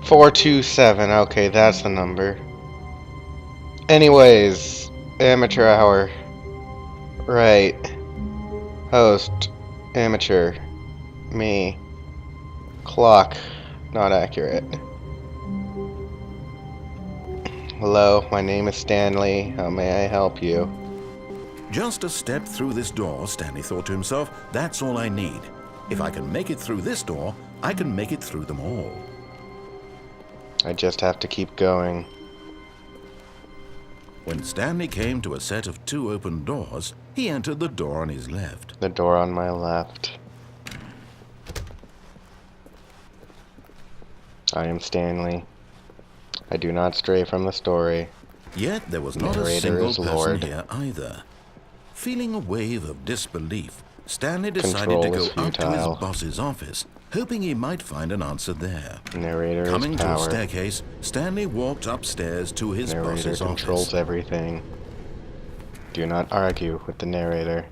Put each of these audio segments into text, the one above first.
427. Okay, that's the number. Anyways, amateur hour. Right. Host. Amateur. Me. Clock. Not accurate. Hello, my name is Stanley. How may I help you? Just a step through this door, Stanley thought to himself. That's all I need. If I can make it through this door, I can make it through them all. I just have to keep going. When Stanley came to a set of 2 open doors, he entered the door on his left. The door on my left. I am Stanley. I do not stray from the story. Yet there was not a single person here either. Feeling a wave of disbelief, Stanley decided to go up to his boss's office, hoping he might find an answer there. Narrator is power. Coming to a staircase, Stanley walked upstairs to his boss's office. Narrator controls everything. Do not argue with the narrator.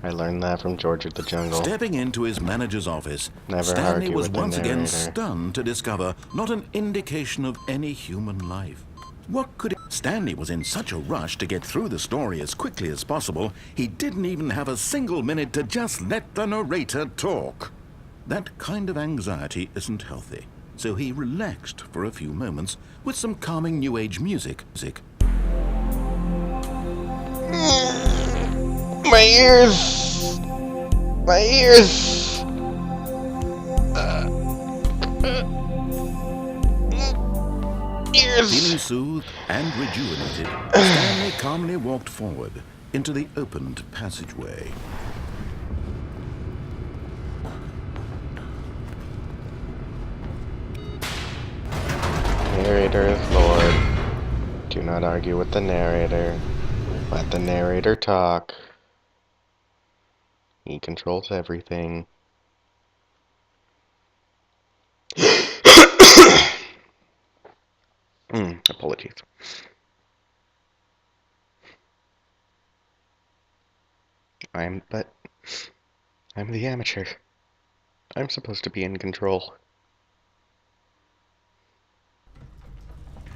I learned that from George of the Jungle. Stepping into his manager's office, Never Stanley argue was with the once again narrator. stunned to discover not an indication of any human life. What could it... Stanley was in such a rush to get through the story as quickly as possible, he didn't even have a single minute to just let the narrator talk. That kind of anxiety isn't healthy, so he relaxed for a few moments with some calming New Age music. My ears! My ears! Ears! Feeling soothed and rejuvenated, Stanley calmly walked forward into the opened passageway. Narrator is Lord. Do not argue with the narrator. Let the narrator talk. He controls everything. Apologies. I'm the amateur. I'm supposed to be in control.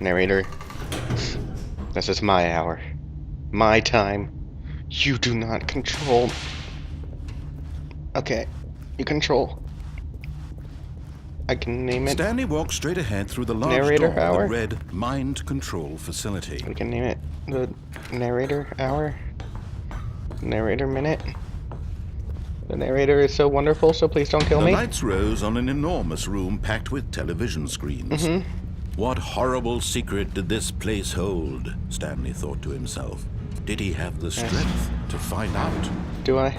Narrator, this is my hour. My time. You do not control. Okay, you control. I can name it. Stanley walked straight ahead through the large Narrator door hour. that read Mind Control Facility. We can name it the narrator hour. Narrator minute. The narrator is so wonderful, so please don't kill me. The lights rose on an enormous room packed with television screens. What horrible secret did this place hold? Stanley thought to himself. Did he have the strength to find out? Do I?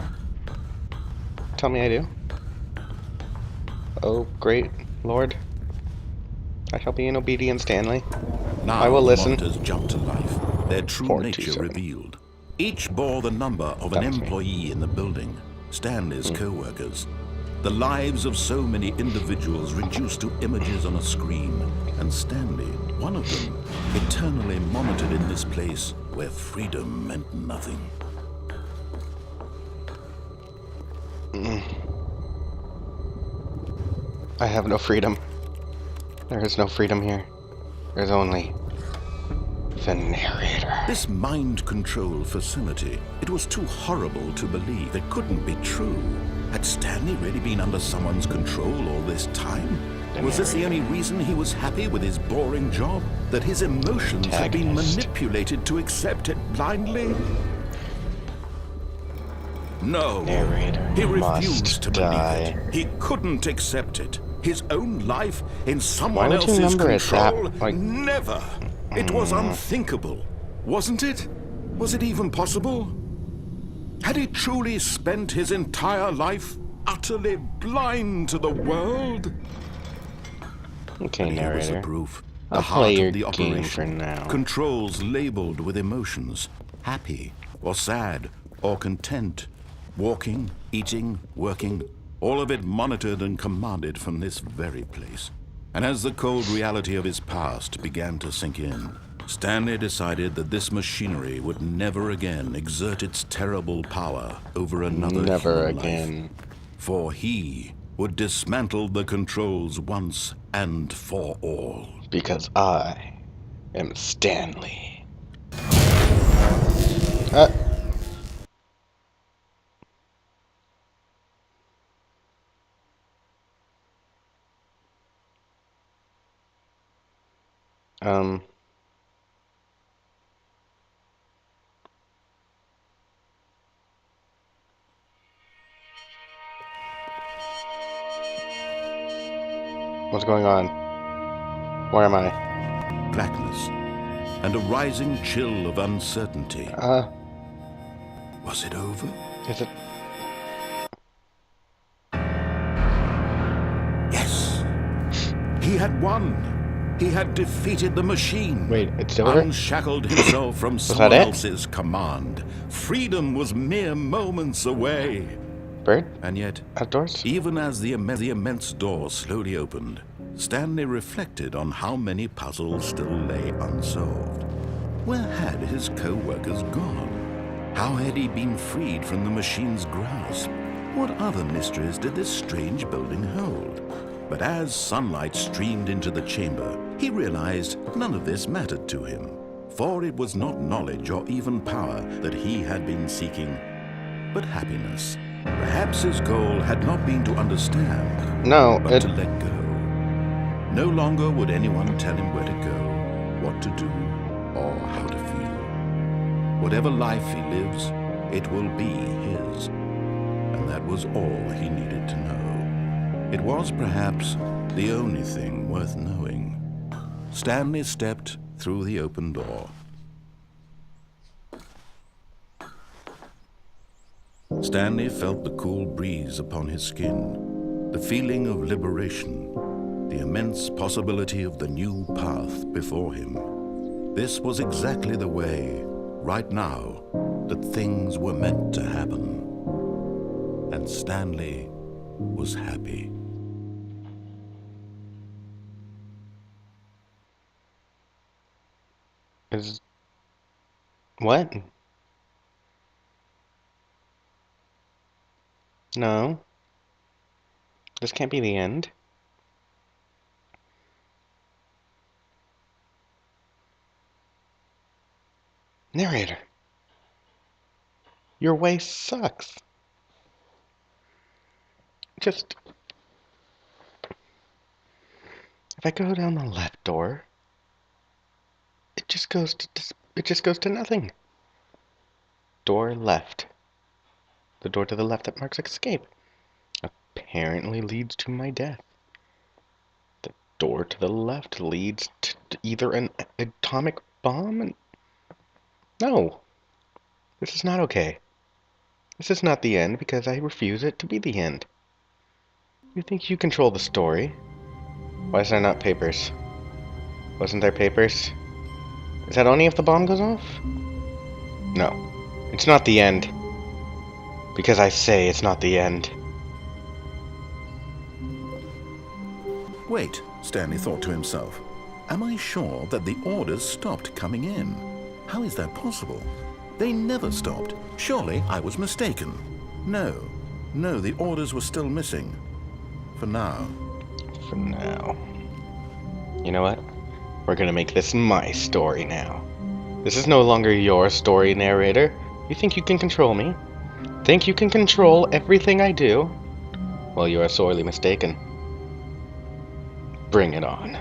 Tell me I do. Oh, great Lord. I shall be an obedient Stanley. Now I will listen. The monitors jumped to life, their true 427. nature revealed. Each bore the number of an employee in the building, Stanley's co-workers. The lives of so many individuals reduced to images on a screen, and Stanley, one of them, eternally monitored in this place where freedom meant nothing. I have no freedom. There is no freedom here. There's only the narrator. This mind control facility, it was too horrible to believe. It couldn't be true. Had Stanley really been under someone's control all this time? Was this the only reason he was happy with his boring job? That his emotions had been manipulated to accept it blindly? No, Narrator he refused to believe die. it. He couldn't accept it. His own life in Why someone would you else's number it control? that, like- Never. It was unthinkable, wasn't it? Was it even possible? Had he truly spent his entire life utterly blind to the world? Okay, Here was the narrator. proof. I'll The play heart your of the game operation. for now. Controls labeled with emotions. Happy or sad or content. Walking, eating, working. All of it monitored and commanded from this very place. And as the cold reality of his past began to sink in, Stanley decided that this machinery would never again exert its terrible power over another Never human again. life. For he would dismantle the controls once and for all. Because I am Stanley. Um... What's going on? Where am I? Blackness and a rising chill of uncertainty. Was it over? Is it? Yes! He had won! He had defeated the machine. Wait, it's over? Unshackled himself from someone else's command. Freedom was mere moments away. Bird? And yet, Outdoors? even as the immense door slowly opened, Stanley reflected on how many puzzles still lay unsolved. Where had his co-workers gone? How had he been freed from the machine's grasp? What other mysteries did this strange building hold? But as sunlight streamed into the chamber, he realized none of this mattered to him. For it was not knowledge or even power that he had been seeking, but happiness. Perhaps his goal had not been to understand, but to let go. No longer would anyone tell him where to go, what to do, or how to feel. Whatever life he lives, it will be his. And that was all he needed to know. It was perhaps the only thing worth knowing. Stanley stepped through the open door. Stanley felt the cool breeze upon his skin, the feeling of liberation, the immense possibility of the new path before him. This was exactly the way, right now, that things were meant to happen. And Stanley was happy. What? No. This can't be the end. Narrator. Your way sucks. Just... If I go down the left door, it just goes to nothing. Door left. The door to the left that marks escape apparently leads to my death. The door to the left leads to either an atomic bomb. No. This is not okay. This is not the end because I refuse it to be the end. You think you control the story? Why is there not papers? Wasn't there papers? Is that only if the bomb goes off? No. It's not the end. Because I say it's not the end. Wait, Stanley thought to himself. Am I sure that the orders stopped coming in? How is that possible? They never stopped. Surely I was mistaken. No, the orders were still missing. For now. For now. You know what? We're gonna make this my story now. This is no longer your story, narrator. You think you can control me? Think you can control everything I do? Well, you are sorely mistaken. Bring it on.